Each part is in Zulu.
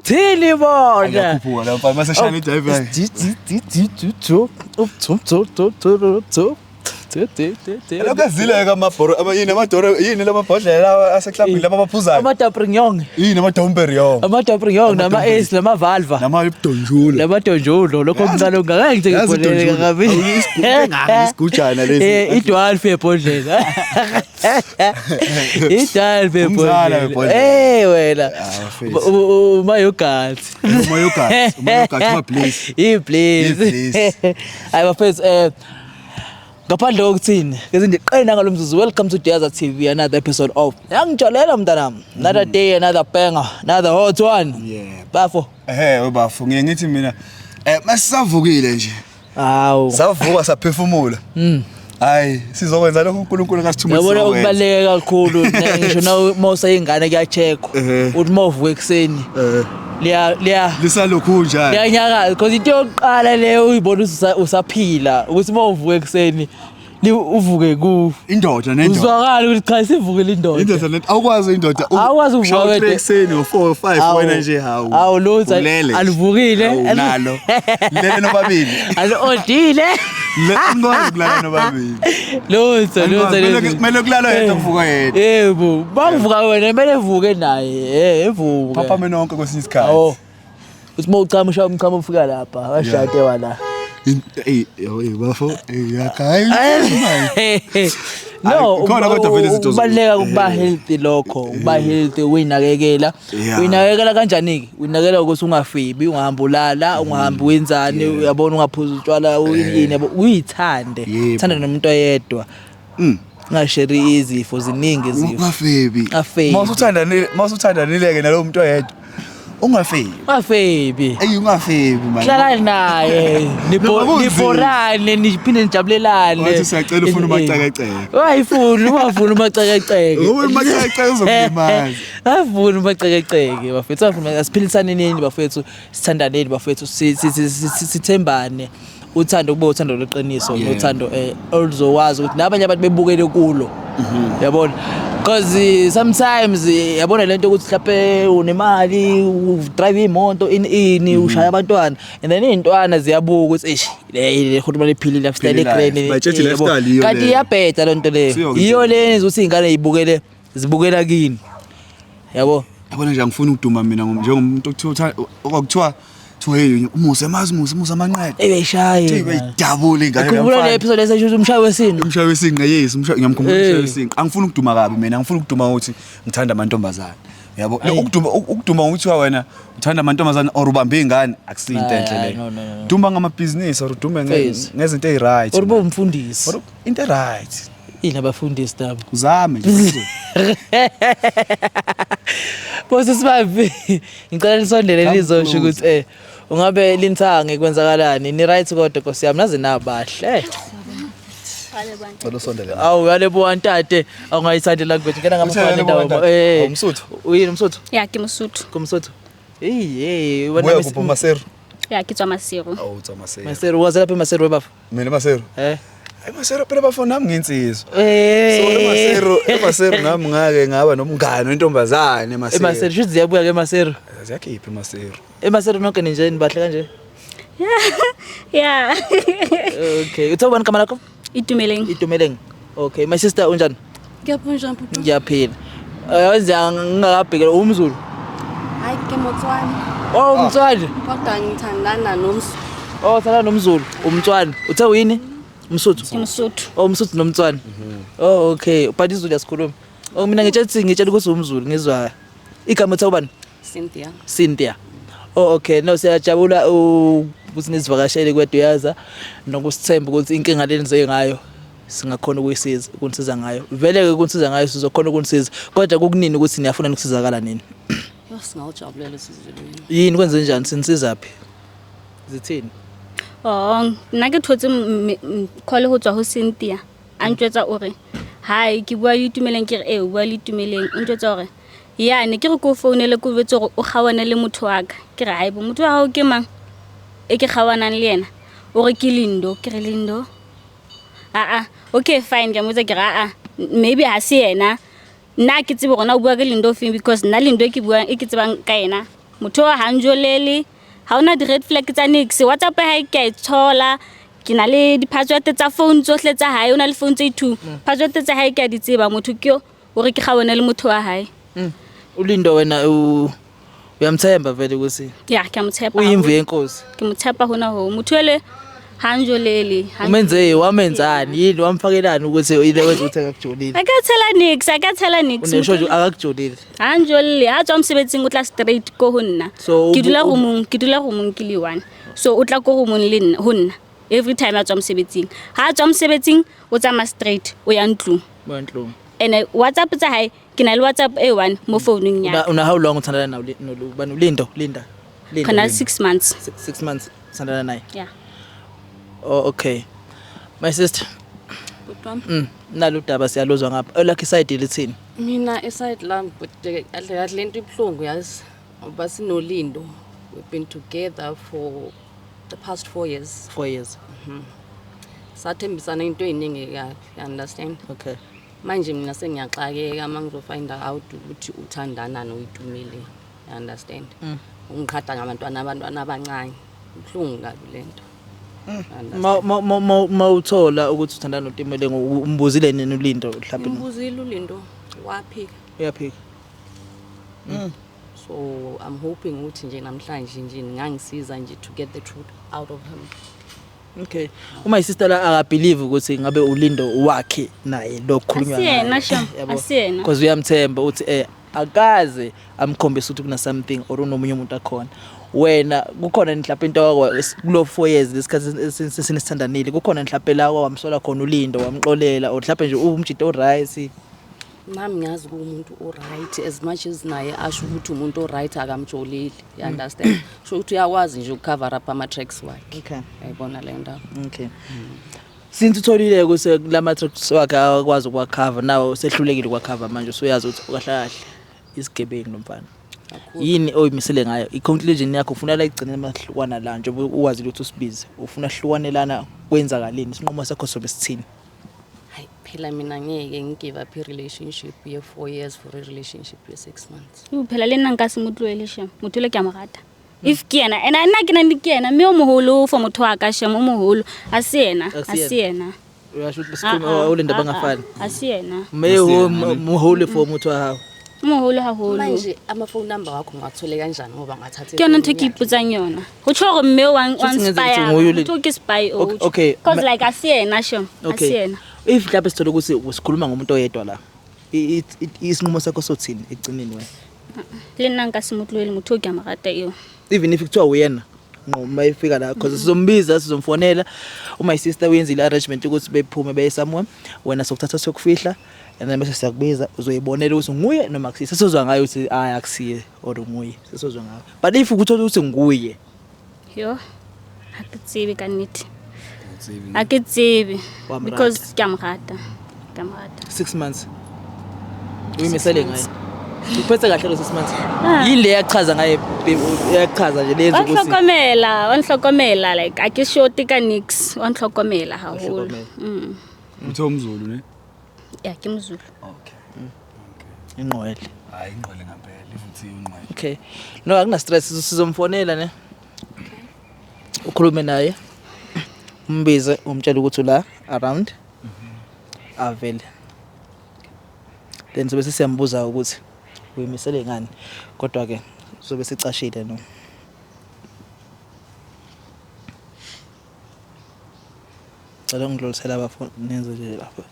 Thini bona. Ayakhuphuka lapha mase shine driver. Lokazileka amabhoro yini amadoro yini lamabhodlela aseklabhini laba baphuzayo. Amadapringong. Yini amadamperio. Amadapringong nama ace nama valva. Nama ibudonjulo. Labadonjulo lokho mncane ungake ngikuboleke kabi. Isigujana lesi. Idwalfe ebhodlela. Idwalfe ebhodlela. Wena. Umayogathi. Umayogathi ma please. Please. Hayi bafethu ngaphandle kokuthini ke sindiqena ngalomzuzu. Welcome to Diaza TV, another episode of Yangijolela mntanami. Another day, another banger, another hot one. Yeah. Bafo. Bafo ngithi mina masisavukile nje. Hawu. Savuka saphefumula. Hayi sizokwenza lokho uNkulunkulu akasithumela. Yabona ukubaleka kakhulu ngisho na mawusa ingane kuyacheckwa. Uthi mawuvuka ekseni. Liya lisalokhu njani liyanyakaza because into yokuqala leyo uyibona usaphila ukuthi mawuvuka ekseni uvuke ku indoda nendoda uzwakala ukuthi cha sivukile indoda awukwazi indoda awukwazi uvuka ekseni ngo 4 5 wena nje hawu lutho alivukile nalo lele nobabili alodile ngikwazi kulala nobabili lutho kumele kulala yedwa kuvuka yedwa yebo bangivuka wena kumele evuke naye evuka papa mina wonke kwesinye isikhathi uthi mawuchama umchama ufika lapha washade wala bafo yakai no ubaleka ukuba healthy lokho uba healthy uyinakekela uyinakekela kanjani uyinakekela ukuthi ungafibi ungahamba ulala ungahambi wenzani uyabona ungaphuza utshwala yini yabo uyithande thanda nomuntu oyedwa ngashare izifo ziningi izifo ungafebi mawusuthandanileke nalo muntu oyedwa ungafebi ungafebi man hlala naye niborane niphinde nijabulelane wathi siyacela ufuna umacekeceke ungafuni umacekeceke umacekeceke uzokulimaza afuna umacekeceke bafethu afuna asiphilisane nini bafethu sithandaneni bafethu sithembane uthando kube uthando leqiniso nothando oluzowazi ukuthi nabanye abantu bebukele kulo yabona because sometimes yabona lento ukuthi mhlawumbe unemali udrive imoto ini ushaya abantwana and then izintwana ziyabuka ukuthi le khona lephilile lifestyle ecrane kanti iyabheda lento leyo iyo leni ukuthi izingane zibukela kini yabo yabona nje angifuni ukuduma mina njengomuntu okuthiwa hey umusa amanqede ebeshaye ebedabula ingane ngiyakhumbula le episode esesho umshayo wesini yes ngiyamkhumbula umshayo wesini angifuni ukuduma kabi mina angifuni ukuduma ukuthi ngithanda amantombazana yabo ukuduma ukuthi wena uthanda amantombazana or ubambe ingane akusinto enhle leyo duma ngamabusiness or udume ngezinto eziright or umfundisi or into right abafundisi dabo uzame Bosi sibavi ngicela lisondele lizosho ukuthi ungabe linthange kwenzakalani ni right kodwa Nkosi yami naze nabahle usondele awu yalebo wantate awungayithandi language ngena ngamafana ndawo umsuthu uyini umsuthu Kimsuthu kumsuthu wena kuphi Masero Kitswa Masero utswa Masero Masero waze lapha Masero webafu mina Masero Masero phela bafona nami nginsizwa so Masero nami ngake ngaba nomngane wentombazane Masero shuthi ziyabuya ke Masero ziyakhipha Masero Masero nonke ninjeni bahle kanje yeah okay uthobani kama lakho Itumeleng okay my sister unjani Ngiyaphunja mpupu ngiyaphila wenza ngingakabhekela umZulu hayi ke Motswana umTswana kodwa ngithandana nomZulu thanda nomZulu umTswana uthe uyini Umsuthu Kimsuthu umsuthu nomTswana okay but iZulu yasikhuluma mina ngitshela ukuthi umZulu ngizwa igama ethe ubani Cynthia okay no siyajabula ukuthi nizivakashele kweDiaza nokusithemba ukuthi inkinga lenize ngayo singakhona ukunisiza ngayo vele ke ukunisiza ngayo sizokhona ukunisiza kodwa kukunini ukuthi niyafuna ukusizakala nini singawujabulela sizizwe yini kwenze njani sinisizaphi zithini nna ke thotse khole ho tswa ho Cynthia a ntjwetsa ore hai ke bua le Itumeleng ke re bua le Itumeleng o ntjwetsa ore ya ne ke re ko founele ko betse gore o khawana le motho wa ka ke re hai bo motho wa hao ke mang e ke khawanang le yena o re ke Lindo ke re Lindo okay fine ke mo tsa ke re maybe ha se yena nna ke tsebe gona o bua ke Lindo feng because nna Lindo ke bua e ke tsebang ka yena motho ha njolele ha ona di red flag tsa nix WhatsApp ha ke a thola ke na le di password tsa phone tsohle tsa hae ona le phone tse 2 password tsa hae ke a di tseba motho ke o re ke kgawona le motho wa hae uLindo wena uyamthemba vele ukuthi ya ke amtshepa uyimvu yenkosi ke mtshepa hona ho motho ele ha njolele umenze wamenzani yini wamfakelani ukuthi ile wenza ukuthi akakujolile akathela nix unesho akakujolile ha njolele ha tswa msebetsing o tla straight ko ho nna ke dula go mong ke le one so o tla ko go mong le nna ho nna every time a tswa msebetsing ha tswa msebetsing o tsama straight o ya ntlong and WhatsApp tsa hae ke na le WhatsApp A1 mo phoneung ya una how long uthandana nawo bani Linda kana 6 months 6 months uthandana naye yeah okay my sister nalo daba siyalozwa ngapha lakhe side lithini Mina eside lam but lento ibhlungu yazi ngoba sinoLindo we've been together for the past 4 years. 4 years Sathembisana into eyiningi you understand. Okay Manje mina sengiyaxakeka mangizofind out ukuthi uthandana noyitumile you understand. Ungiqhada ngabantwana abancane ibhlungu kabi lento. Mawuthola ukuthi uthandana noTimele umbuzile nini uLindo mhlawumbe umbuzile uLindo waphika uyaphika so I'm hoping ukuthi nje namhlanje nje ngangisiza nje to get the truth out of him. Okay uma isister la akabelieve ukuthi ngabe uLindo wakhe naye lokukhulunywa asiyena sho asiyena because uyamthemba uthi akaze amkhombisa ukuthi kuna something or unomunye umuntu akhona wena kukhona mhlawumbe into kulo 4 years lesikhathi sinisithandanile kukhona mhlawumbe la wamsola khona uLindo wamxolela or mhlawumbe nje umjito oright nami ngiyazi umuntu oright as much as naye asho ukuthi umuntu oright akamjoleli you understand so ukuthi uyakwazi nje ukucover up ama tracks wakhe okay ayibona le ndawo okay since utholile ukuthi lama tracks wakhe akwazi ukwacover nawe sehlulekile ukwacover manje usuyazi ukuthi kahle kahle isigebengu nomfana yini oyimisele ngayo i-conclusion yakho ufuna la igcine emahlukwana la nje uwazi ukuthi usibize ufuna hlukanelana kwenzakaleni isinqumo sakho sobe sithini hayi phela mina ngeke ngigive up relationship ye 4 years for a relationship ye 6 months phela lena nka se motlwele sha motho le ke amagata if ke yena and nna ke nna ke yena mme o moholo for motho wa ka sha mo moholo asiyena uyasho ukuthi besikhuluma uLindo bangafani asiyena mme moholo for motho wa hawo moholo haholo manje ama phone number wakho ungathole kanjani ngoba ngathatha ke yona ntho ke iputsang yona ho tshore mme one spy to ke spy okay because like asiyena sho asiyena if mhlawumbe sithola ukuthi usikhuluma ngomuntu oyedwa la isinqumo sakho sothini egcineni wena lena nka simutlwele motho ke amagata iyo even if kuthiwa uyena noma ifika la because sizombiza sizomfonela uma isister uyenzile arrangement ukuthi bephume beye somewhere wena sokuthatha sokufihla and then bese siyakubiza uzoyibonela ukuthi nguye noma akusisi sesozwa ngayo ukuthi akusiye or nguye sesozwa ngayo but if ukuthola ukuthi nguye yo akitsibi kaniti akitsibi because ke amagata 6 months uyimisele ngayo uphethe kahle lo 6 months yile yachaza ngaye yachaza nje lenza ukuthi wanhlokomela like akishoti ka nix wanhlokomela haholo uthe umZulu ne ya ke mZulu okay ingqwele hayi ingqwele ngempela ifuthi ingqwele okay no akuna stress sizomfonela ne ukhulume naye umbize umtshela ukuthi la around avele then sobe siyambuza ukuthi uyimisele ngani kodwa ke sobe sicashile no cela ngidlulisela abafundi nenze nje lapha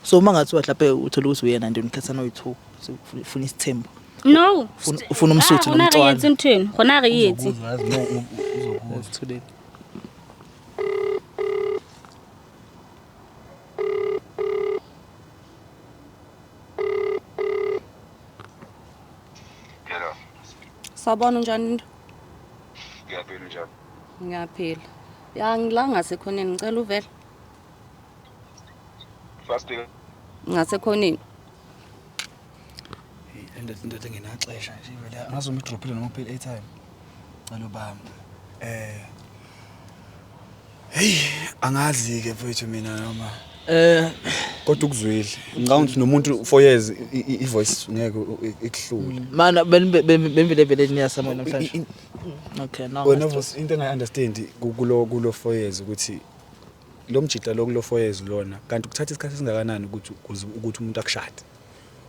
so mangathiwa mhlawumbe uthola ukuthi uyena nje unikhathana oyi2 ufuna isithembu no ufuna umsuthu nomntwana nthweni khona re yetsi uzithulele Sabona njani? Ngiyaphila njani? Ngiyaphila. Ya ngila ngasekhoneni ngicela uvela. Fasting. Ngasekhoneni. Into engenaxesha nje vele ngazo umdrophile noma uphela airtime. Cela ubamba. Hey, angazi ke mfethu mina noma kodwa ukuzwile ngicabanga nomuntu 4 years ivoice ngeke ikuhlule mana bemvele vele niyasama namhlanje okay now wena voice into engayi understand kulo 4 years ukuthi lo mjita lo kulo 4 years lona kanti kuthatha isikhathi singakanani ukuthi umuntu akushade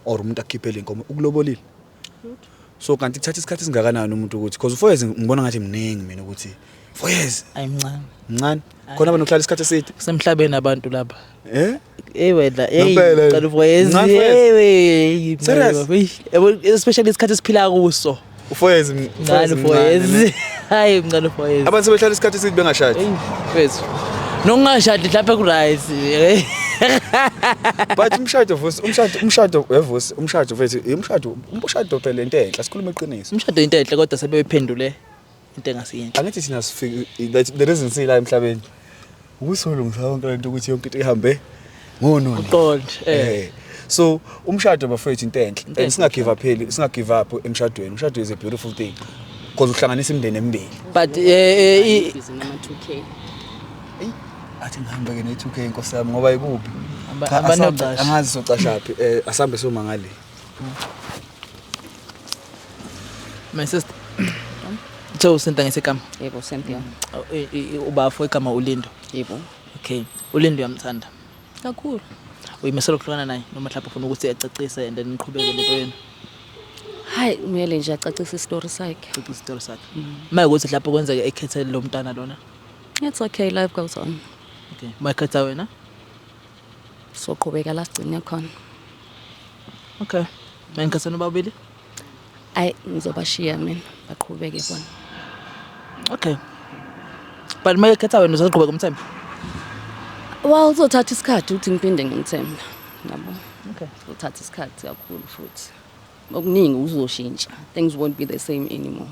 or umuntu akhiphele inkomo ukulobolile so kanti kuthatha isikhathi singakanani umuntu ukuthi because 4 years ngibona ngathi mningi mina ukuthi 4 years ayimncane khona abantu ukuhlala isikhathi eside kusemhlabeni abantu lapha wena Ngempela. cala 4 years especially isikhathi esiphila kuso u4 years ngani 4 years hayi ngani 4 years abantu sebehlala isikhathi eside bengashadi mfethu nokungashadi lapha ku right but umshado mfethu phela into enhle sikhuluma iqiniso umshado into enhle kodwa sebephendule into engasiyinhle angithi thina sifike the reason sila emhlabeni ukusolungisa konke lento ukuthi yonke into ihambe ngono uqonde so umshado bafethu into enhle and singagive up emshadweni umshado is a beautiful thing because uhlanganisa imindeni emibili but busy nama 2K athi ngihambe ke ne2K inkosi yami ngoba ikubi abanogqasha angazi socashaphi asambe soma ngale my sister so senta ngesekama yebo Cynthia ubafo igama uLindo yebo okay uLindo uyamthanda kakhulu uyimisela ukuhlukana naye noma mhlawumbe ufuna ukuthi acacise and then niqhubeke lento yenu hayi kumele nje acacise istory sakhe istory sakhe mayikuthi lapho kwenzeke ekhethele lo mntana lona it's okay life goes on okay mayikhetha wena so qhubeka la sigcine khona okay mayinkathana babili ay ngizobashiya mina baqhubeke bona okay but mayikhetha wena uzaqhubeka umthembu well uzothatha isikhathi ukuthi ngiphinde ngimthembe yabo okay uzothatha isikhathi kakhulu futhi okuningi uzoshintsha things won't be the same anymore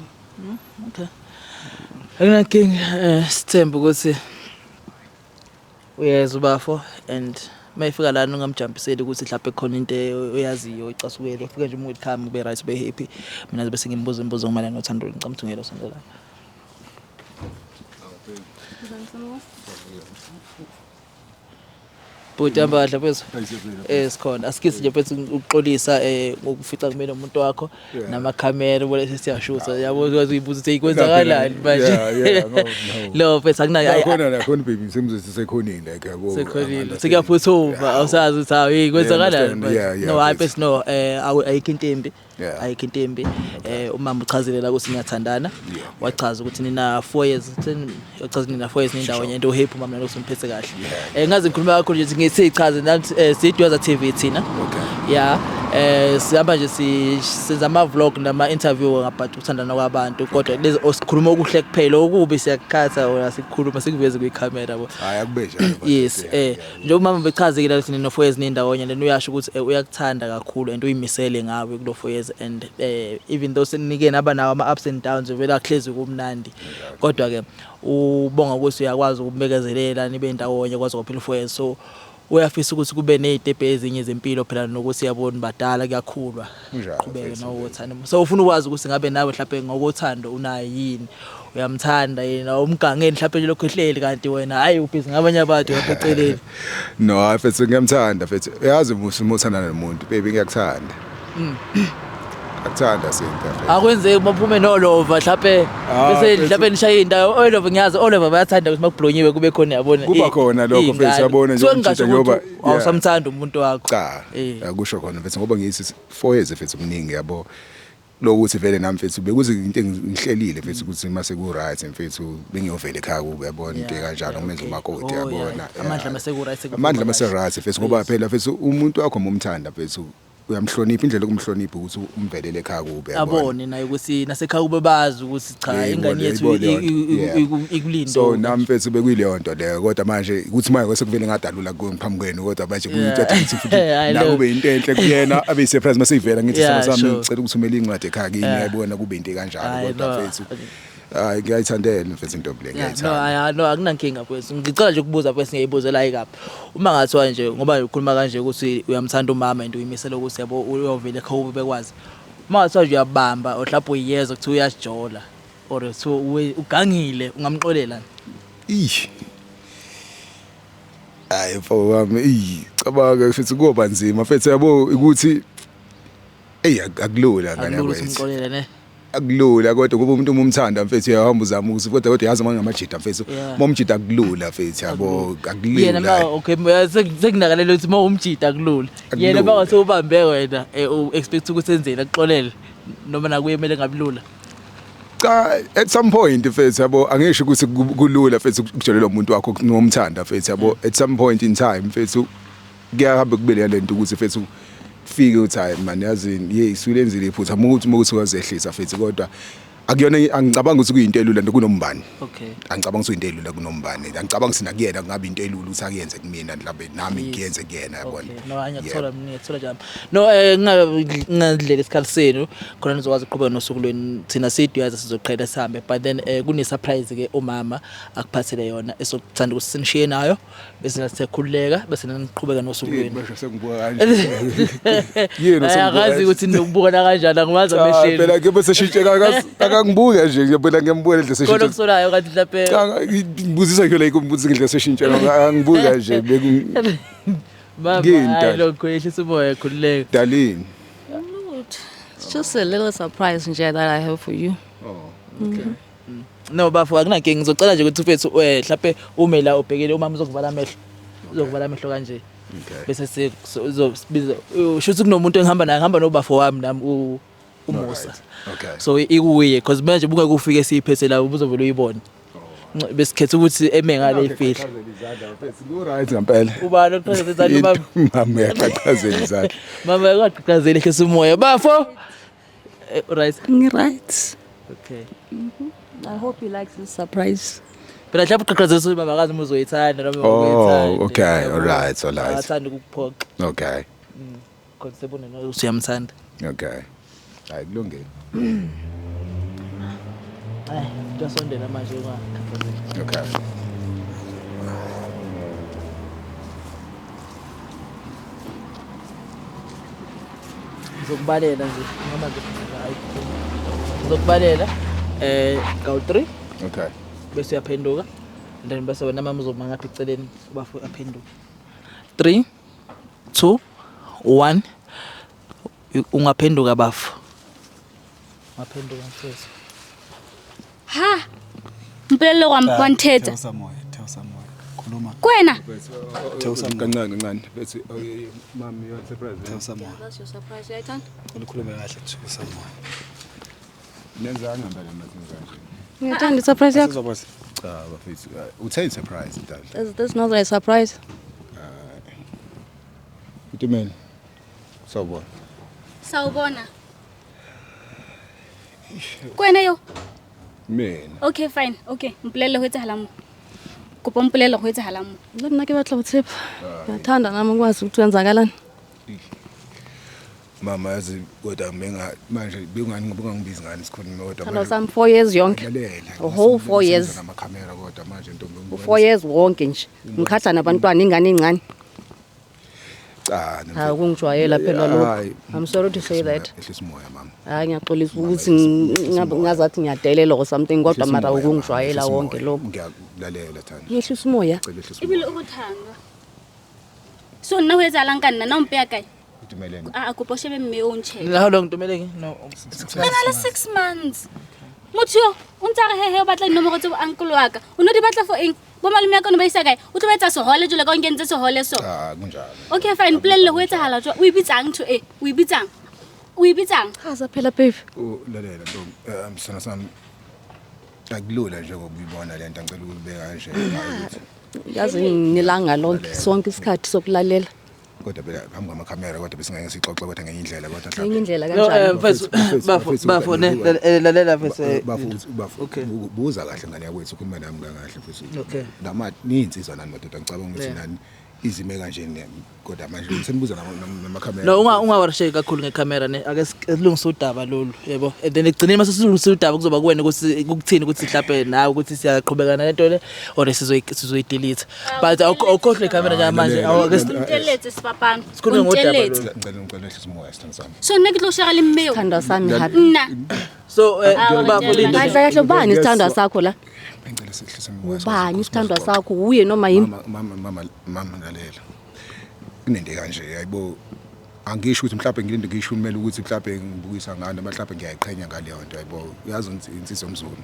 okay King sithemba ukuthi uyeza ubafo and mayifika lana ungamjumpiseli ukuthi mhlawumbe khona into oyaziyo icasukele ufike nje umuntu khami ube right ube happy mina zibe sengimbuza imibuzo ngomalana nothando ngicamthungela sondela Buti ambadla phezulu sikhona asikisi nje phezulu ukuxolisa ngokufica kumele umuntu wakho nama camera bole siyashutha yabo uyibuza ukuthi ikwenzakalani manje lo phezulu akunayo khona baby semzuzu sekhonini like yabo sekhonile sekuyaphuthuva awusazi ukuthi hayi ikwenzakalani no hayi phezulu no ayikho intembi ayikho intembi umama uchazile la ukuthi niyathandana wachaza ukuthi nina 4 years uchaza nina 4 years nindawo into happy umama nalo umphethe kahle ngaze ngikhuluma kakhulu nje ngiyichaza nathi sidwe za TV thina yeah sihamba nje sisenza ama vlog nama interview ngabantu ukuthandana kwabantu kodwa lezi osikhuluma okuhle kuphela okubi siyakhatha wona sikhuluma sikuveze kwicamera bo hayi akubesha yes nje umama bechazekile ukuthi nina 4 years nindawonye lena uyasho ukuthi uyakuthanda kakhulu and uyimisele ngawe kulo 4 years and even though senike naba nawo ama ups and downs vela kuhlezi kumnandi kodwa ke ubonga ukuthi uyakwazi ukubekezelela nibe ndawonye kwazi ukuphila 4 years so uyafisa ukuthi kube nezitepe ezinye zempilo phela nokuthi yabona badala kuyakhulwa qhubeke nokuthanda so ufuna ukwazi ukuthi ngabe nawe mhlawumbe ngokuthando unayo yini uyamthanda yena umgangeni mhlawumbe lokho ehleli kanti wena hayi ubhizi ngabanye abantu yapheceleni no afethu ngiyamthanda fethu yazi umusana nomuntu baby ngiyakuthanda akuthanda Cynthia akwenzeki maphume nolova mhlawumbe bese mhlawumbe nishaye indawo olova ngiyazi olova bayathanda ukuthi makublonyiwe kube khona yabona kuba khona lokho fethu yabona nje ukuthi ngoba awusamthanda umuntu wakho cha akusho khona fethu ngoba ngiyithi 4 years fethu kuningi yabo lokuthi vele nami fethu bekuze into engihlelile fethu ukuthi mase ku right mfethu bengiyovela ekhaya kube yabona into kanjalo kumenza umakoti yabona amandla mase ku right amandla mase right fethu ngoba phela fethu umuntu wakho umthanda fethu uyamhlonipha indlela yokumhlonipha ukuthi umvelele ekhaya kube abone naye ukuthi nasekhaya kube bazi ukuthi cha ingane yethu ikulindo so nami mfethu bekuyile nto leyo kodwa manje ukuthi manje kwesekuvele ngadalula ngiphambi kwenu kodwa manje kuyithatha ukuthi futhi la kube into enhle kuyena abe surprise mase ivela ngithi sami ngicela ukuthi umele incwadi ekhaya kimi ngiyabona kube into kanjalo kodwa mfethu hayi ngiyayithandela mfethu into le ngiyayithanda no akunankinga mfethu ngicela nje ukubuza mfethu ngiyibuzela ikaphi uma ngathiwa nje ngoba ukhuluma kanje ukuthi uyamthanda umama and uyimisela ukuthi yabo uyovela ekhaya bekwazi uma ngathiwa nje uyabamba mhlawumbe uyiyeza ukuthi uyasijola or so ugangile ungamxolela hayi mfo wami cabanga futhi kuba nzima futhi yabo ukuthi akulula ngane akulula yakwethu simqolele ne akulula kodwa kuba umuntu umthanda mfethu uyahamba uzama ukuthi kodwa yazi mangamajida mfethu momjida akulula mfethu yabo yena akulula okay sekunakalele ukuthi umjida akulula yena bangase ubambe wena expect ukuthi enzeni akuxolele noma nakuyemele ngabulula cha at some point mfethu yabo angisho ukuthi kulula mfethu ukujolela umuntu wakho nomthanda mfethu yabo at some point in time mfethu kuyahamba kubele lento ukuthi mfethu fike uthi man yazi isulenzile iphutha ukuthi wazehlisa mfethu kodwa akuyona angicabanga ukuthi kuyinto elula nto kunombani okay angicabanga ukuthi into elula kunombani angicabanga sina kuyena kungabe into elula ukuthi akuyenze kumina mhlawumbe nami ngiyenze kuyena yabona no anyathola mina ngithola njalo no ngingadlela isikhathi senu khona nizokwazi uqhubeka nosuku lweni thina siduyaza sizoqhela sihambe but then kune surprise ke umama akuphathele yona esokuthanda ukuthi sinishiye nayo bese nasikhululeka bese niqhubeka nosuku lweni basho sengibuka kanje yena akazi ukuthi nokubukana kanjani angimazi amehleli phela ke bese shintsheka akangibuka nje ngiyabona ngiyambuka le ndlela kodwa kusolayo kanti lapha cha ngibuzisa nje like umbuzi ngidla seshintshela angibuka nje baba lokho yehlisa umoya khululeka Darlene It's just a little surprise nje that I have for you. no bafo akunankinga ngizocela nje ukuthi ufethu mhlawumbe ume la ubhekele umama uzokuvala amehlo kanje bese sizobiza shuthi kunomuntu engihamba naye ngihamba nobafo wami nami umusa okay so ikuye because manje buke kufike siphethe la ubuzovela uyibona besikhetha ukuthi emengale ifihla right ngempela ubani oqhazela izandla mama yaqhazela izandla mama yaqhazela ehlisa umoya bafo right Right. okay I hope you like this surprise. phela mhlawumbe uqhaqhazela ukuthi baba akazi uzoyithanda noma oh okay all right athanda ukuphoqa okay concept una usiyamthanda okay hayi kulungile jasondela manje ungaqhaqhazela okay ngizokubalela nje noma nje hayi ngizokubalela gawu 3 okay bese uyaphenduka then bese wena mama uzoma ngapha eceleni bafu aphenduka 3 2 1 ungaphenduka bafu ungaphenduka mfethu Ha. Mpelelo kwamthetha. Tell someone khuluma Kwena. kancane bethi mami you surprise tell someone That's your surprise, uyayithanda? ukhulume kahle tell someone nenzanga mbele manje Uyayithanda surprise yakho? sizokwazi cha bafethu uthini surprise dad That's not a surprise. utimeni sawubona Sawubona. Kwena yo. mina Okay fine. Okay. Mpelelo ho etsahala mo. Kopa mpelelo ho etsahala mo. Nna ke batla botshepo. Uyathanda nami ukwazi ukuthi wenzakalani? mama yazi kodwa menga manje bengangibizi ngani sikhuluma kodwa Thanda sami 4 years yonke. lalela A whole 4 years. namakhamera kodwa manje ntombi 4 years wonke nje. Ngikhatha nabantwana ingane encane. cha Hayi kungijwayela phela lokho. Hayi. I'm sorry to say that. ehlisa umoya mama Hayi ngiyaxolisa ukuthi ngazathi ngiyadelela or something kodwa mara ukungijwayela wonke lokho. ngiyalalela thana Ngehlisa umoya. cela ehlisa Ibile ukuthanga. So nna ho etsahala nka nna na mpeya kae? utumeleni Kopa shebe mme o ntjhe. how long tumeleke no Kana le 6 months. Motho yo o ntse re hehe o batla dinomoro tse bo uncle wa ka. O no di batla for eng? Bo malome ya ka no ba isa kae? O tlo ba etsa sehole jole ka o nkentse sehole so. kunjalo Okay fine plelle ho etsahala jwa. O ibitsang to o ibitsang. O ibitsang. Chaza phela baby. lalela ntombi sona sami akulula nje ngokubibona lento ngicela ukubeka kanje Yazi ngilanga lonke sonke isikhathi sokulalela. kodwa phela phambi kwamakhamera kodwa bese ngeke sixoxe kodwa ngenye indlela kodwa Ngenye indlela no kanjani? mfethu bafo lalela mfethu bafu Okay. buza kahle ngane yakwethu ukhuluma nami kahle futhi Okay. nama ninsizwa nani madoda ngicabanga ukuthi nani izime kanje kodwa manje senibuza namakhamera no ungawarisheki kakhulu ngecamera ne ake silungise udaba lolu yebo and then egcineni mase silungise udaba kuzoba kuwena ukuthi ukuthini ukuthi mhlawumbe nawe ukuthi siyaqhubeka nalento le or sizoyidelete but awukhohle icamera njamanje awake Unteletse sipapana. Sikhulume ngodaba Unteletse. ngicela ehlisa umoya sithando sami So nna ke tlo shara le mme yo. Thanda sami happy. Nna. So bafuna kahle bani isithandwa sakho la ngicela sihlise ngikwazi bani isithandwa sakho uye noma yini mama lalela kunende kanje ayibo angisho ukuthi mhlawumbe ngilinde ngisho umele ukuthi mhlawumbe ngibukisa ngane mhlawumbe ngiyayiqhenya ngale yonto ayibo uyazi insizwa omzulu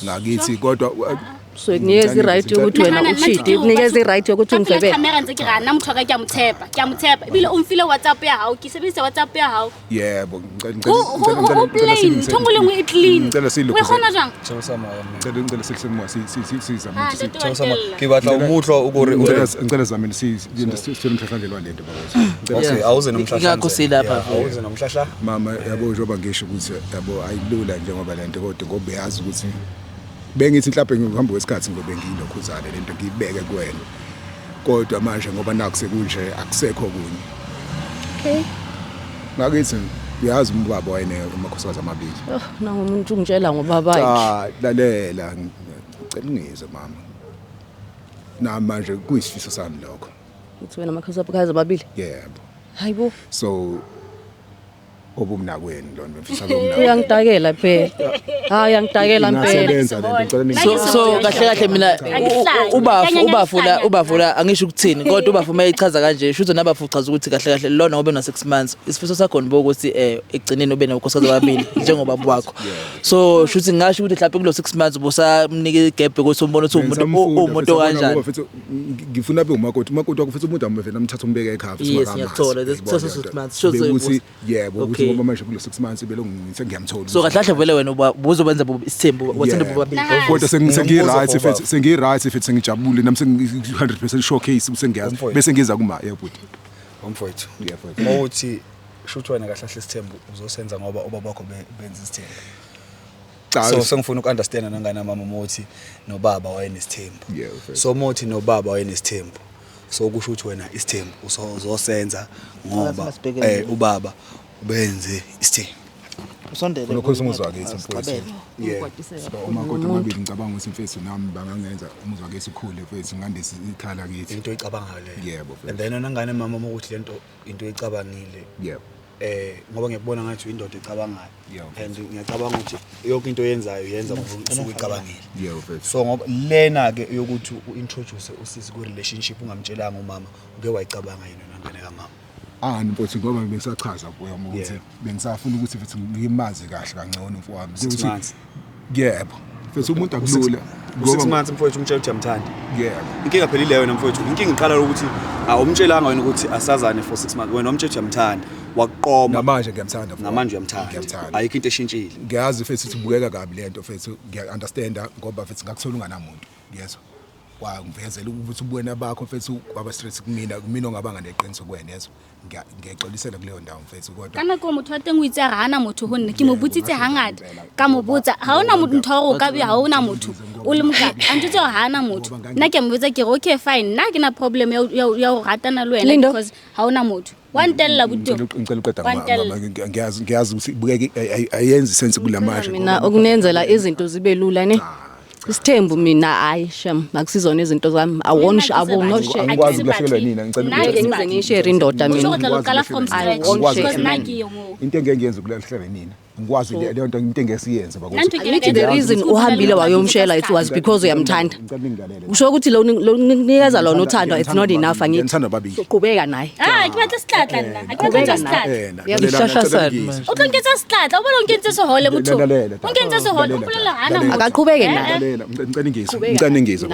ngakithi kodwa so kunikeza i-right yokuthi wena ushide kunikeza i-right yokuthi ungivebele camera ntse ke ra nna motho ka ke a mo tshepa ebile o mfile WhatsApp ya hao ke sebedisa WhatsApp ya hao yebo o plain thongwe lengwe e clean ngicela silokhu we khona jang ngicela sihlise ngwa sizama ke batla umuhlwa ukuri ngicela zami sinomhlahlandlelwa lento bakwethu awuze nomhlahla ngakho silapha awuze nomhlahla mama yabo njengoba ngisho ukuthi yabo ayilula njengoba lento kodwa ngoba uyazi ukuthi bengithi mhlawumbe ngihamba kwesikhathi ngobe ngilokhuzane lento ngibeke kuwena kodwa manje ngoba naku sekunje akusekho kunye okay ngakithi uyazi umbaba wayene amakhosikazi amabili nangu umuntu ungitshela ngobaba yakhe lalela ngicela ungizwe mama na manje kuyisifiso sami lokho uthi wena amakhosikazi amabili yebo hayibo so obumnakweni lona bemfisa lomnakweni uyangidakela phela hayi uyangidakela impela so kahle mina ubafuna angisho ukuthini kodwa ubafu mayichaza kanje shutho nabafu uchaza ukuthi kahle lona ngobe na 6 months isifiso sakho nibo ukuthi egcineni ube nokhosikazi ababili njengoba wakho so shuthi ngasho ukuthi mhlawumbe kulo 6 months ubusamnika igap ukuthi umbone ukuthi umuntu kanjani ngifuna be umakoti akufisa umuntu amvela amthatha umbeke ekhaya futhi yes ngiyathola this 6 months shuthi ukuthi yebo ukuthi ngoba manje kulo 6 months ibelo ngise ngiyamthola so kahle vele wena ubuzobenza isithembu wathanda bobabili kodwa sengi-right futhi sengi-right futhi sengijabule nami sengi 100% showcase usengiyazi bese ngiza kuma airport umfowethu mawuthi shuthu wena kahle isithembu uzosenza ngoba ubaba wakho benza isithembu so sengifuna ukunderstand nangana mama mothi nobaba wayenesithembu so mothi nobaba wayenesithembu so kusho ukuthi wena isithembu uzosenza ngoba ubaba benze isithembu usondele lokho umuzwa wakithi mfowethu uma kodwa mabili ngicabanga ukuthi mfethu nami bangangenza umuzwa wakithi ukhule mfethu ngandisi ikhala kithi into ecabangale yebo and then nangane mama ukuthi lento into ecabangile yebo ngoba ngiyakubona ngathi indoda ecabangayo and ngiyacabanga ukuthi yonke into yenzayo yenza ngoba usuke icabangile yebo mfethu so ngoba lena ke yokuthi uintroduce usisi ku relationship ungamtshelanga umama uke wayicabanga yini nangane kamama mfowethu ngoba bengisachaza kuya ukuthi bengisafuna ukuthi mfethu ngimazi kahle kangcono mfowami ukuthi yebo mfethu umuntu akulula ngoba 6 months mfowethu umtshela ukuthi amthanda yebo inkinga phelile wena mfowethu inkinga iqala ukuthi awumtshelanga wena ukuthi asazane for 6 months wena umtshela ukuthi amthanda waqoma namanje ngiyamthanda namanje uyamthanda ayikho into eshintshile ngiyazi mfethu ukuthi ubukeka kabi lento mfethu ngiya-understanda ngoba mfethu ngakuthola unganamuntu yezwa wangivezela ukuthi ubona bakho mfethu kwaba stress kumina ongabanga neqiniso kuwena yezwa ngiyexolisela kuleyo ndawo mfethu kodwa kana ko motho wa teng o itse hana motho ho nne ke mo butsitse hangata ka mo botsa ha ona motho ntho ka be ha ona motho o le mokae a ntse ha ana motho nna ke mo botsa ke okay fine nna ke na problem ya ho ratana le wena because ha ona motho wantella buto ngicela uqeda mama ngiyazi ukuthi ibukeke ayenzi sense kulamanje mina okunenzela izinto zibe lula ne isithembu mina hayi shem akusizona izinto zami I won't share angikwazi ukulahlekelwa nina ngicela ngize ngishare indoda mina into engengiyenza ukulahlekelwa nina ngikwazi leyo nto into engesiyenza bakuthi the reason uhambile wayomshela it was because uyamthanda usho ukuthi lo nikeza lona uthando it's not enough angithi ngithanda babili qhubeka naye kibathe sihlahla nna akibathe sihlahla yashashasana uqonketsa sihlahla ubona unkentse sohole mutho unkentse sohole ubulela hana akaqhubeke naye lalela ngicela ingizwe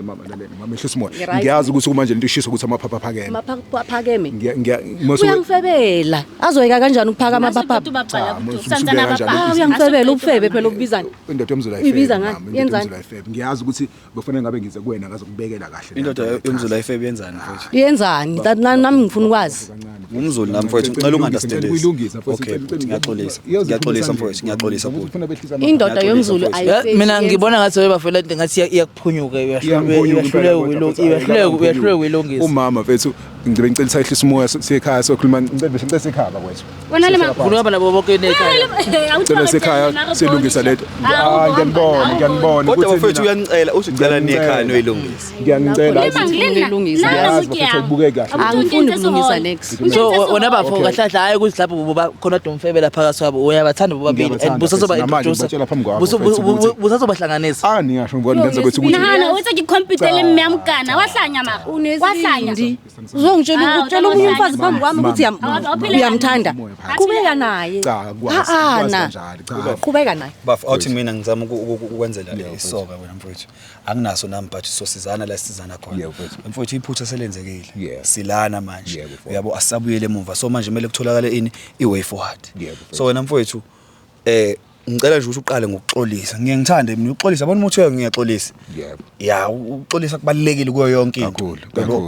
mama lalela mama ehlisa umoya ngiyazi ukuthi manje into ishisa ukuthi amaphapha amaphakeme uyangifebela azoyeka kanjani ukuphaka amaphapha uyangifebela ubufebe phela ubizana indoda yomzula uyibiza ngani yenzani ngiyazi ukuthi kufanele ngabe ngize kuwena ngazokubekela kahle indoda yomzula ifebe yenzani mfowethu yenzani nami ngifuna ukwazi umzulu nami mfowethu ngicela ungunderstand okay ngiyaxolisa mfowethu ngiyaxolisa indoda yomzulu mina ngibona ngathi webafela into ngathi iyakuphunyuka uyahlule uyilungisa umama mfethu Ngibe ngicela sayihlisa umoya sekhaya sokhuluma ngicela sekhaya bakwethu. Wena le Kunoba nabo bonke nekhaya. Ngicela sekhaya silungisa letho. Ngiyanibona Kodwa bafethu uyanicela uthi ucela nekhaya noyilungisa. Ngiyanicela Ngilungisa yazi bafethu ubuke kahle. angifuni ukulungisa next So wona bafo kahle hayi ukuthi lapho boba khona Domfebe lapha kaSwabo uyabathanda bobabili and busazoba introduce. Busazobahlanganisa. Ningasho ngibona ngenza ukuthi Nahana uthi ngikhompyutele mmyamkana wahlanya mara. Wahlanya. Uzongitshela ukutshela umunye umfazi phambi kwami ukuthi uyamthanda. Qhubeka naye. cha Qhubeka naye. Awuthi mina ngizama ukwenzela isoka wena mfowethu. Anginaso nami but sosizana la sizana khona. Mfowethu iphutha selenzekile. Silana manje. Uyabo asabuyele emuva. So manje kumele kutholakale ini iway forward. So wena mfowethu ngicela nje ukuthi uqale ngokuxolisa. Ngiyangithanda mina uxolisa yabona umuthi uyo ngiyaxolisa. Ya uxolisa kubalekile kuyo yonke into.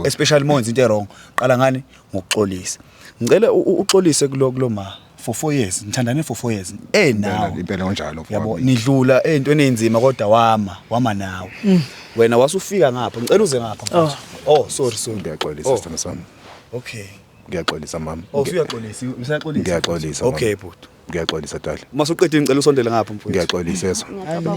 Especially monzi into wrong. Qala ngani ngokuxolisa. Ngicela uxolise kulo ma for 4 years. Ngithandane for 4 years. Nawo impela kanjalo. Yabo nidlula ezintweni ezimba kodwa wama nawo. Wena wasufika ngapha. Ngicela uze ngapha. Sorry. Ngiyaxolisa sithando sami. Okay. Ngiyaxolisa mama. Uyaxolisa. Usayaxolisa. Ngiyaxolisa. Okay bhuti. Ngiyaxolisa dala. Masuqedile ngicela usondele ngapha mfowethu. Ngiyaxolisa eso.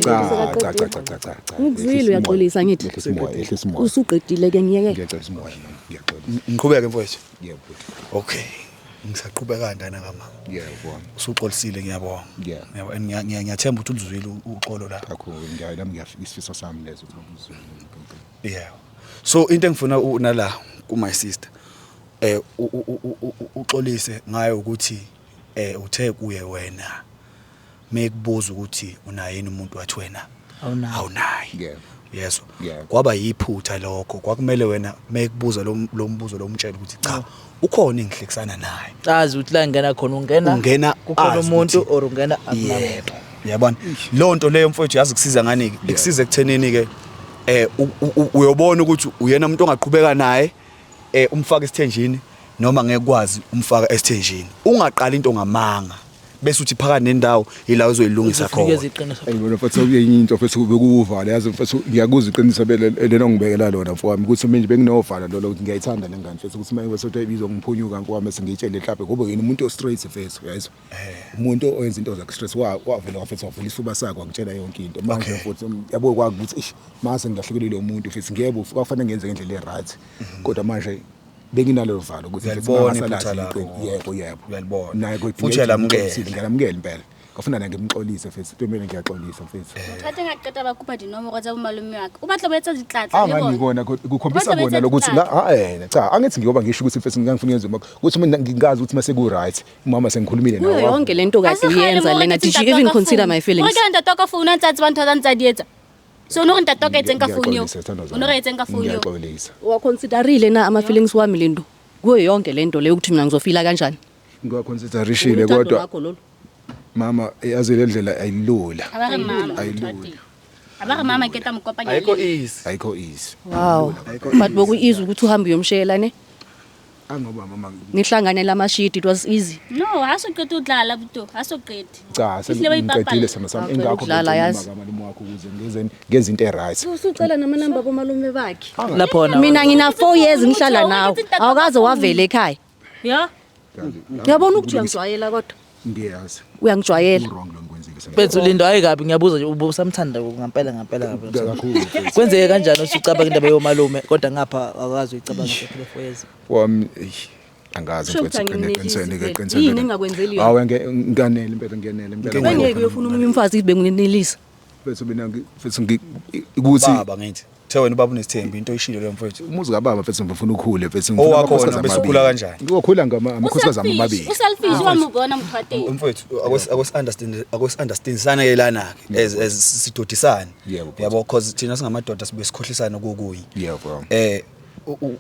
Cha. Ngizwile uyaxolisa ngithi. Ehlisa umoya. Usuqedile ke ngiyeke. Ngiyaxolisa umoya mama. Ngiyaxolisa. Ngiqhubeke mfowethu. Yebo bhuti. Okay. Ngisaqhubeka kanjani ngama? Yebo. Usuxolisile ngiyabonga. Yabo ngiyathemba ukuthi uzwile uxolo la. Kakhulu nami ngiyafika isifiso sami lezo ukuthi Yeah. So into engifuna unala ku my sister uxolise ngayo ukuthi uthe kuye wena mekubuza ukuthi unaye yini umuntu wathi wena awunayi. Yeso. Kwaba yiphutha lokho kwakumele wena mekubuza lo mbuzo lo mtshela ukuthi cha ukhona engihlekisana naye. Azi ukuthi la ngena khona ungena kukhona umuntu or ungena akunamuntu. Yabona lo nto leyo mfowethu yazi kusiza ngani ke ikusiza ekuthenini ke uyobona ukuthi uyena umuntu ongaqhubeka naye umfaka esithenjini noma ngeke kwazi umfaka esithenjini ungaqala into ngamanga bese uthi phaka nendawo ila uzoyilungisa khona. Ayibona mfethu uyenye into mfethu bekuvala yazi mfethu ngiyakuza iqiniso lelo ngibekela lona mfowami ukuthi manje benginovala lo ukuthi ngiyayithanda lengane mfethu ukuthi manje wesothi ibizwa ngiphunyuka mfowami bese ngiyitshele mhlawumbe kube yini umuntu o-straight mfethu yazi umuntu oyenza into zakhe stress wavela wafethu wavula isifuba sakhe wangitshela yonke into manje futhi yabo kwakuthi ish mase ngilahlekelile umuntu mfethu ngiyebo kufanele ngenze ngendlela e-right kodwa manje benginalo valo ukuthi ngiyabona iphutha lakho. Yebo uyalibona naye futhi yalamukela ngiyalamukela impela ngafuna na ngimxolise mfethu into ngiyaxolisa mfethu Thathe ngaqeda bakhupha dinomoro tsa umalume wakhe ubatla boyetsa zitlatla yebo ngibona kukhombisa bona lokuthi cha angithi ngiyoba ngisho ukuthi mfethu ngangifuna yenze ukuthi mina ngingazi ukuthi mase ku right umama sengikhulumile Kuyo nawe yonke lento kade uyenza lena did you even consider my feelings? Re ka ntatoka phone ntse tsa bantho tsa ntsa dietsa. So no ntatoka etseng ka phone yo. Ono re etseng ka phone yo. ngiyaxolisa Waconsiderile na ama feelings wami lento? Kuyo yonke lento leyo ukuthi mina ngizofila kanjani? ngiwaconsiderishile kodwa mama yazi le ndlela ayilula Abare mama. Abare mama keta mkopanya. ayikho easy Wow. But boku easy ukuthi uhambe uyomshela ne? angoba mama Nihlangane la mashidi it was easy. No, hasoqeda udlala buto, hasoqedi. cha sengiqedile sama sami ingakho Udlala, yazi. malume wakho ukuze ngenze into right Usucela nama number bomalume bakhe. Lapho na. Mina ngina 4 years ngihlala nawe. Awukaze wavela ekhaya. Yeah. Ngiyabona ukuthi uyangijwayela kodwa. ngiyazi Uyangijwayela. wrong lo ngikwenzile Bethu lindo ayikabi ngiyabuza nje ubusamthanda ngampela kakhulu kwenzeke kanjani usucabanga indaba yomalume kodwa ngapha akazi uyicabanga for 4 years. wami angazi Sho mfethu ukuthi qinisele yini engakwenzeli yona? awu nganele impela ngiyanele Bengeke uyofuna umunye umfazi ibe nginelisa. mfethu mina mfethu ukuthi baba ngithi the wena ubaba unesithembu into oyishilo leyo mfowethu umuzi kababa mfethu ngifuna ukhule mfethu owakhona bese ukhula kanjani ngiyokhula ngamakhosikazi ami amabili Uselfish wamubona mthwate. mfowethu understand sana yelana ke as sidodisana yabo because thina singamadoda sibe sikhohlisana kokunye yebo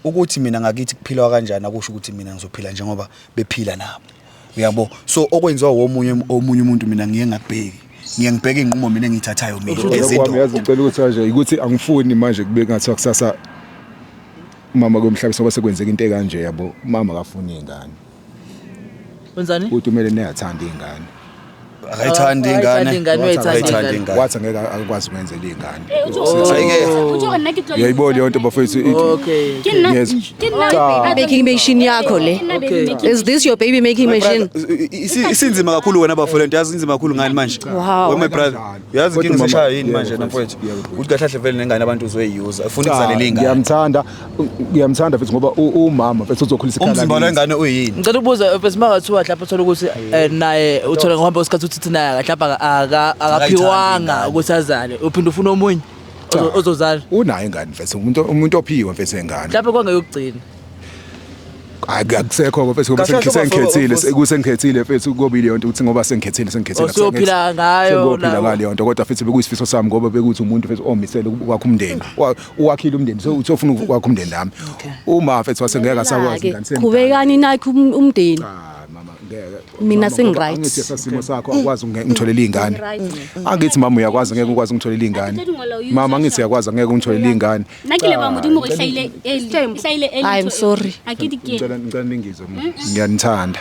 ukuthi mina ngakithi kuphilwa kanjani akusho ukuthi mina ngizophila njengoba bephila nabo uyabo so okwenziwa omunye umuntu mina ngiye ngibheka inqumo mina engithathayo mina ezinto yazi ngicela ukuthi manje ukuthi angifuni manje kube ngathi kusasa mama komhlabi soba sekwenzeka into ekanje yabo mama akafuni ingane Wenzani? uthi kumele neyathanda ingane Akayithandi ingane. Wathi ngeke akwazi ukwenzela ingane. Ayike. Uyayibona yonto bafethu. Okay. Making machine yakho le. Is this your baby making machine? Isinzima kakhulu wena bafowethu, yazi inzima kakhulu ngani manje. Wow. My brother. Yazi inkinga seshaya yini manje namfowethu. Uthi kahle vele nengane abantu uzoyiuser. Ufuna ukuzalela ingane. Ngiyamthanda mfethu ngoba umama mfethu uzokhulisa ikhaya. Umzimba wengane uyini? Ngicela ukubuza mfethu magathiwa lapha uthola ukuthi naye uthola ngohamba usikhathi uthi naye lapha akaphiwanga ukuthi azale. Uphinde ufuna omunye ozozala. Unayo ingane mfethu umuntu ophiwe mfethu engane. Lapha kwangeyokugcina. Akusekho mfethu ngoba sengikhethile mfethu kobile yonto ukuthi ngoba sengikhethile usophila ngayo la ngale yonto kodwa futhi bekuyisifiso sami ngoba bekuthi umuntu mfethu omisele ukwakha umndeni uwakhile umndeni so ufuna ukwakha umndeni nami uma mfethu wasengeke asakwazi ingane seni Qhubekani nakho umndeni. Mama ngeke Mina singiright. Ngithi sasimo sakho akwazi ngitholela ingane angithi mama uyakwazi ngeke ukwazi ngitholela ingane mama ngithi uyakwazi ngeke ngitholela ingane Nakile ba modimo go hlahile I'm sorry. Akidike. Ngicela ningizwe ngiyanithanda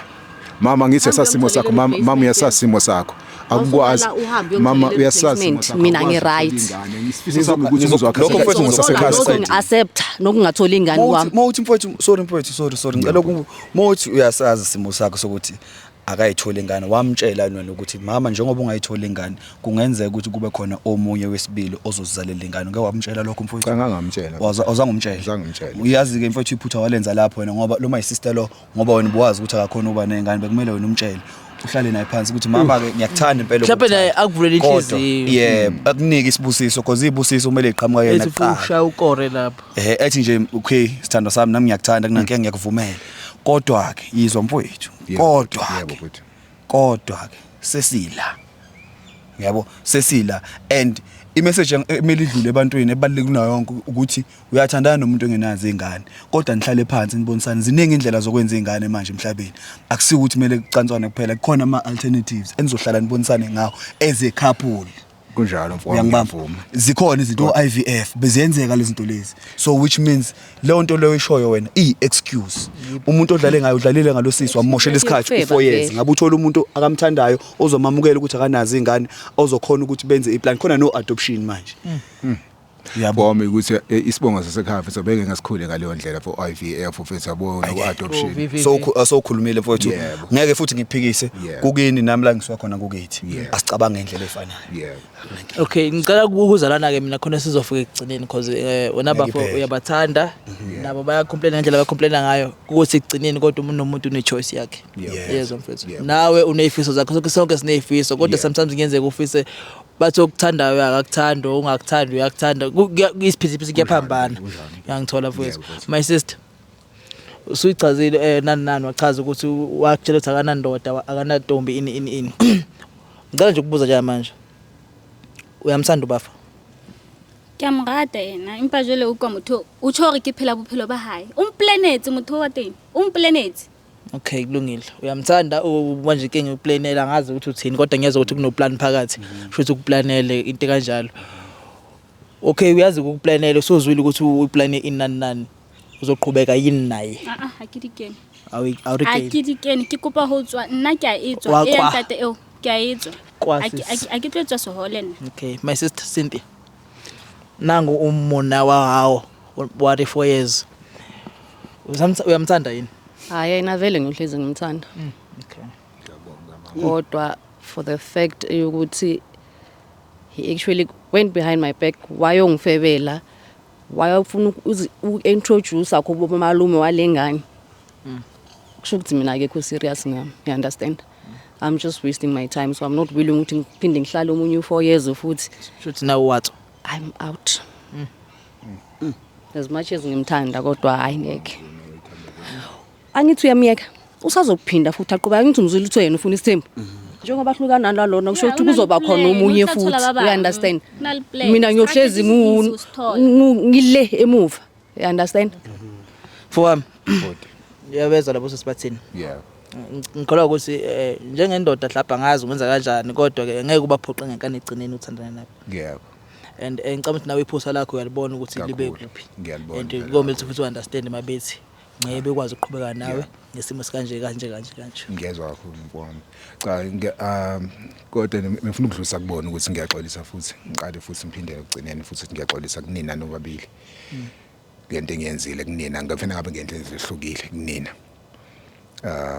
mama ngithi sasimo sakho mama uyasasimo sakho akukwazi mama uyasazi mina ngiright. Isifiso sami ukuthi uzokha lokho mfethu ngosasekhaya Accept nokungathola ingane kwami. Mawuthi mfethu sorry ngicela ukuthi uyasazi isimo sakho sokuthi akayithola ingane wamtshela wena ukuthi mama njengoba ungayithola ingane kungenzeka ukuthi kube khona omunye wesibili ozozalela ingane ngeke wamtshela lokho mfowethu kangangamtshela ozangumtshela uyazi ke mfowethu iphutha walenza lapho wena ngoba lo my sister lo ngoba wena buwazi ukuthi akakhona uba nengane bekumele wena umtshele uhlale naye phansi ukuthi mama ke ngiyakuthanda impela mhlawumbe naye akuvulele inhliziyo yebo akunika isibusiso because ibusiso kumele iqhamuka yena kuqala ethi ushaya ukore lapho ethi nje okay sithando sami nami ngiyakuthanda kunanke ngiyakuvumela kodwa ke yizwa mfowethu kodwa ke sesila yabo sesila and imessage emeli idlule ebantwini ebalulekile kunayo yonke ukuthi uyathandana nomuntu ongenazi ingane kodwa nihlale phansi nibonisane ziningi indlela zokwenza ingane manje emhlabeni akusiyo ukuthi kumele kucantswane kuphela kukhona ama alternatives enizohlala nibonisane ngawo as a couple kunjalo mfowethu zikhona izinto IVF beziyenzeka lezi zinto lezi so which means le nto leyo ishoyo wena excuse umuntu odlale ngayo udlalile ngalosisi wamoshela isikhathi u4 years ngabe uthola umuntu akamthandayo ozomamukela ukuthi akanazi ingane ozokhona ukuthi benze iplan khona no adoption manje yabona ukuthi isibongo sasekhaya futhi beke ngasikhule ngaleyo ndlela for IVF futhi yabona ku adoption so ukhulumile mfowethu ngeke futhi ngiphikise kukini nami la ngiswa khona kukithi asicabange ngendlela efanayo okay ngicela ukuzalana ke mina khona sizofika ekugcineni because wena bafo uyabathanda nabo baya complain ngendlela ba complain ngayo ukuthi ekugcineni kodwa umuntu nomuntu une choice yakhe yezwa mfowethu nawe unezifiso zakho sonke sinezifiso kodwa sometimes ngiyenzeka ufise bathi okuthandayo akakuthanda ungakuthanda uyakuthanda isiphithiphithi kuyaphambana ngiyangithola mfowethu my sister usuyichazile nani wachaza ukuthi wakutshela ukuthi akanandoda akanantombi ini ngicela nje ukubuza nje manje uyamthanda ubafa Kyamrata yena impa jole ukwa motho utsho hore ke phela bophelo ba hae planet motho wa teng planet. Okay kulungile uyamthanda manje ke ngiplanela ngazi ukuthi uthini kodwa ngiyeza ukuthi kuno plan phakathi futhi ukuplanele into kanjalo okay uyazi ukuplanela usozwile ukuthi uplane inani uzoqhubeka yini naye akidikeni awurikeni ke kopa ho tswa nna ke a etswa ntate eo ke a etswa akitwetswa soholena okay my sister Cynthia nangu umona wawo wa 4 years uyamthanda yini Hayi yena vele ngihlezi ngimthanda. Okay. Kodwa for the fact ukuthi he actually went behind my back wayongifebela wayafuna uintroduce akho bomalume walengane. Kusho ukuthi mina akekho serious ngami. You understand? I'm just wasting my time so I'm not willing ukuthi ngiphinde ngihlale omunye 4 years futhi. Shothi now what? I'm out. As much as ngimthanda kodwa hayi ngeke. Angithi uyamiyeka usazokuphinda futhi aqhubeka ngithi umzulu uthe yena ufuna isithembu njengoba hlukana nalona kusho ukuthi kuzoba khona omunye futhi you understand mina ngiyohlezi ngile emuva you understand for yabeza labo sesibathini ngikholwa ukuthi njengendoda mhlawumbe ngazi ukwenza kanjani kodwa ke ngeke ubaphoqa ngenkani egcineni uthandana nabo yebo and ngicabanga ukuthi nawe iphusa lakho uyalibona ukuthi libe kuphi and komele futhi understand mabethi ngeke bekwazi ukuqhubeka nawe ngesimo sikanje. Ngiyezwa kakhulu mfowami. Cha kodwa ngifuna ukudlulisa kubona ukuthi ngiyaxolisa futhi ngiqale futhi ngiphindele ugcineni futhi ngiyaxolisa kunina nobabili. Lento engiyenzile kunina ngafuna ngabe ngendlela ezihlukile kunina.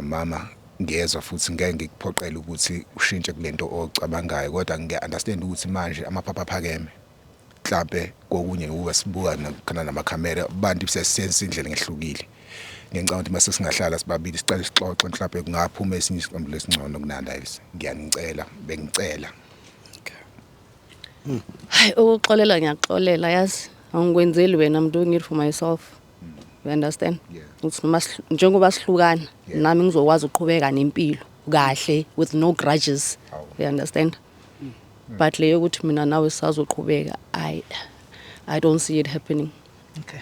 Mama ngiyezwa futhi ngeke ngikuphoqele ukuthi ushintshe kulento ocabangayo kodwa ngiya-understand ukuthi manje amaphapha aphakeme mhlawumbe kokunye uba sibuka nakhona namakhamera abantu sesenza indlela ngehlukile. Ngicabanga ukuthi mase singahlala sibabili sicela sixoxe mhlawumbe kungaphuma esinye isiqombelo esingcono kunanda lesi. Ngiyanicela bengicela. Hayi ukuxolela ngiyaxolela yazi angikwenzeli wena I'm doing it for myself. You understand? Uthi noma njengoba sihlukana nami ngizokwazi ukuqhubeka nempilo kahle with no grudges. You understand? But leyo ukuthi mina nawe sisazoqhubeka I don't see it happening. Okay.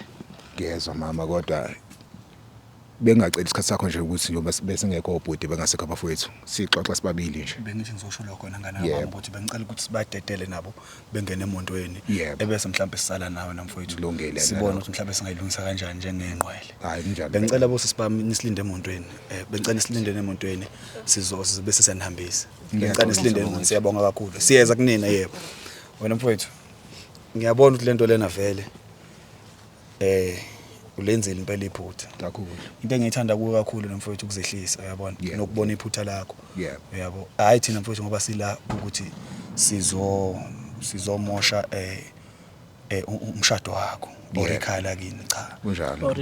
Ngiyezwa mama kodwa bengacela isikhathi sakho nje ukuthi njoba bese ngekho obhuti bengasekho abafowethu sixoxa sibabili nje. Bengithi ngizosho lokho ngana nami ukuthi bengicela ukuthi sibadedele nabo bengene emontweni ebese mhlawumbe sisala nawe namfowethu kulungile sibone ukuthi mhlawumbe singayilungisa kanjani njengengqwele. Hayi kunjalo. Bengicela bosi sibami nisilinde emontweni. Bengicela nisilinde emontweni sizoze bese senihambisa. Bengicela nisilinde emontweni siyabonga kakhulu. Siyeza kunina yebo. Wena mfowethu ngiyabona ukuthi lento lena vele ulenzile impela iphutha kakhulu. Into engiyithanda kuwe kakhulu nomfowethu ukuzehlisa uyabona nokubona iphutha lakho. Uyabo hayi thina mfowethu ngoba sila ukuthi sizomosha umshado wakho orekhaya lakini cha kunjalo.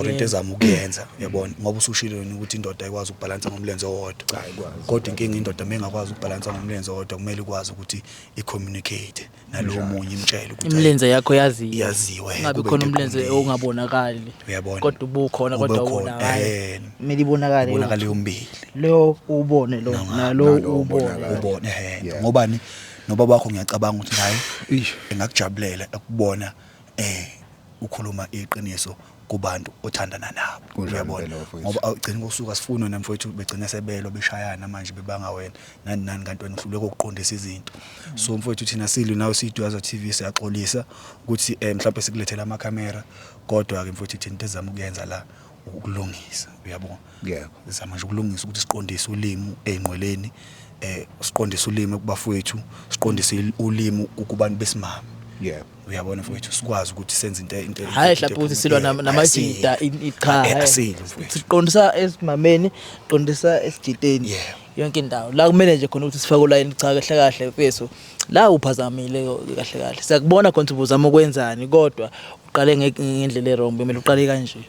Into ezama ukuyenza uyabona ngoba usushilo ukuthi indoda ayikwazi ukubhalansa ngomlenze owodwa. Kodwa inkinga indoda mengakwazi ukubhalansa ngomlenze owodwa kumele ikwazi ukuthi icommunicate nalo munye imtshele ukuthi imilenze yakho yaziwe ngabe khona umlenze ongabonakali kodwa ubukhona kodwa ubonakala kumele ibonakale yombili lo ubone lo nalo ubone ngobani noba bakho ngiyacabanga ukuthi naye engakujabulela ukubona ukhuluma iqiniso kubantu othandana nabo uyabona ngoba agcina ngosuka sifuna namfowethu begcina sebelo beshayana manje bebanga wena nani kanti wena uhluleke ukuqondisa izinto. So mfowethu thina silwi nawe siyiduyaza TV siyaxolisa ukuthi mhlawumbe sikulethela amakhamera kodwa ke mfowethu thina into ezama ukuyenza la ukulungisa uyabona. Sizama nje ukulungisa ukuthi siqondise ulimi engqweleni siqondise ulimi kubafowethu siqondise ulimi kubantu besimama. Uyabona mfowethu sikwazi ukuthi senze into hayi mhlawumbe ukuthi silwa namajida cha siqondisa esimameni qondisa esigideni yonke indawo la kumele nje khona ukuthi sifake ulayini cha kahle mfethu la uphazamile kahle siyakubona khona ukuthi uzama ukwenzani kodwa uqale ngendlela erombe kumele uqale kanje.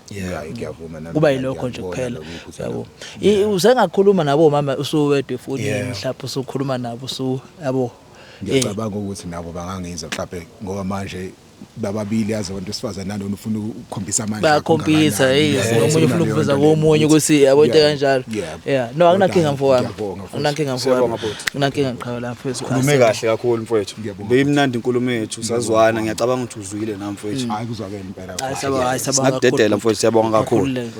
Ngiyavuma nami kuba yilokho nje kuphela yabo usengakhuluma nabo mama usuwedwa efonini mhlawumbe usukhuluma nabo yabo. Ngiyacabanga ukuthi nabo bangangenza mhlawumbe ngoba manje bababili yazi abantu besifazana nalo ufuna ukukhombisa amandla bayakhombisa omunye ufuna ukuveza komunye ukuthi yabo into kanjalo no akunankinga mfowami unankinga qhawe la mfowethu khulume kahle kakhulu mfowethu beyimnandi inkulumo yethu sazwana ngiyacabanga ukuthi uzwile nami mfowethu hayi kuzwakela impela hayi sabanga mfowethu siyabonga kakhulu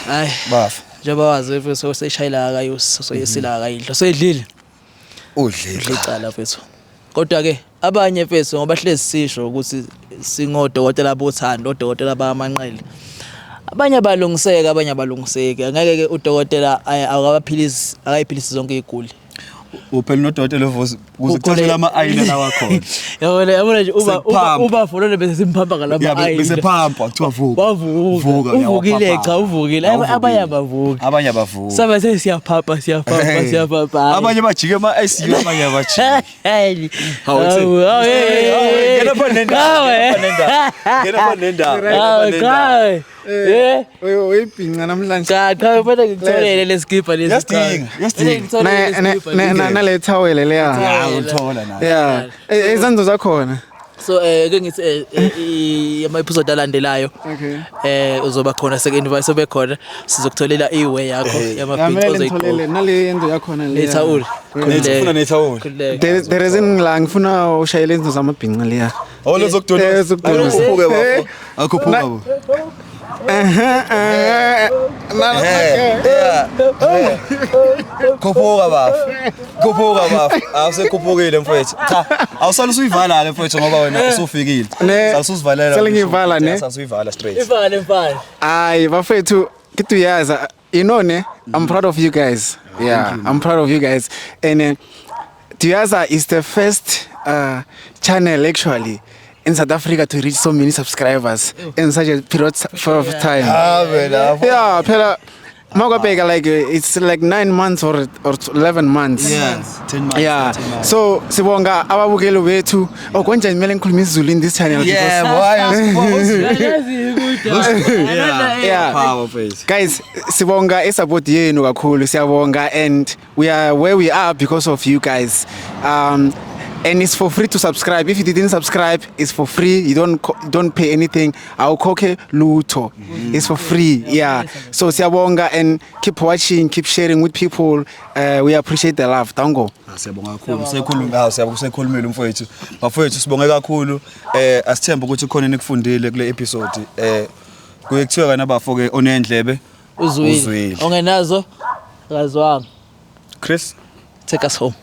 hayi bafa njengoba wazi mfowethu seshayila akayusi soyesila akayidlo soyidlile udle icala mfethu kodwa ke abanye mfethu ngoba hlezi sisho ukuthi singodokotela bothando odokotela bamanqele abanye abalungiseki angeke ke udokotela akayiphilisi zonke iguli uphela nodokotela voice ukuze kuthela ama-ayina lawa khona yabona nje uba fonele bese simphampa ngalama ayina bese phampa kuthiwa vuka uvukile cha uvukile abanye abavuki sabe sesiyaphapha abanye bajike ama-ICU abanye abajike ngena nendaba uyibhinqa namhlanje cha mfana ngikutholele leskipa nale thawele leya uthola nayo izandla zakhona so ke ngithi ama episode alandelayo uzoba khona second voice obekhona sizokutholela iway yakho yamabhinqa ozoyitholela nale yendo yakhona le lethawuli ngifuna nethawuli there is la ngifuna ushayela izinto zamabhinqa leya lezokudonsa akuphuke bafo Khuphuka bafu awusekhuphukile mfowethu cha awusala usuyivala ke mfowethu ngoba wena usufikile salusivalela Selingivala ne salusivala straight Ifane Ayi bafethu kituyaza you know ne I'm proud of you guys. Yeah, I'm proud of you guys. And Tuyaza is the first channel actually in South Africa to reach so many subscribers in such a period of time. Yeah, phela Magabega like it's like 9 months or 11 months. Yeah, 10 months. Yeah. 10 months. So sibonga ababukeli bethu okwenza imele ngikhuluma isiZulu in this channel Yeah, yeah. Power face. Guys, sibonga support yenu kakhulu siyabonga and we are where we are because of you guys. And it's for free to subscribe. If you didn't subscribe, it's for free. You don't pay anything. I'll koke luto. It's for free. Yeah. So siyabonga and keep watching, keep sharing with people. We appreciate the love. Tango. Siyabonga kakhulu. Sekhuluma sekhulumile mfowethu. Bafowethu sibonge kakhulu. Asithemba ukuthi khona nikufundile kule episode. Kuyekuthiwa kana bafo ke onendlebe uzwile. Ongenazo akazwanga. Chris, take us home.